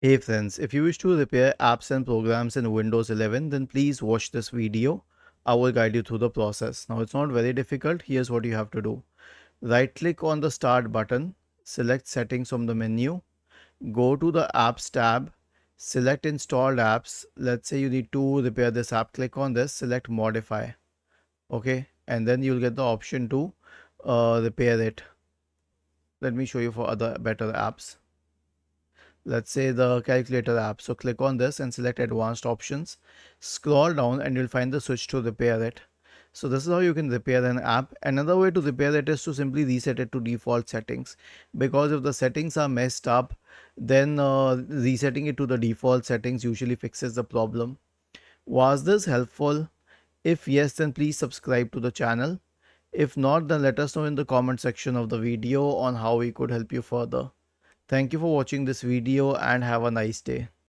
Hey friends, if you wish to repair apps and programs in Windows 11, then please watch this video. I will guide you through the process. Now it's not very difficult. Here's what you have to do. Right click on the start button, select settings from the menu, go to the apps tab, select installed apps. Let's say you need to repair this app. Click on this, select modify. Okay, and then you'll get the option to repair it. Let me show you for other better apps. Let's say the calculator app. So click on this and select advanced options. Scroll down and you'll find the switch to repair it. So this is how you can repair an app. Another way to repair it is to simply reset it to default settings. Because if the settings are messed up, then resetting it to the default settings usually fixes the problem. Was this helpful? If yes, then please subscribe to the channel. If not, then let us know in the comment section of the video on how we could help you further. Thank you for watching this video and have a nice day.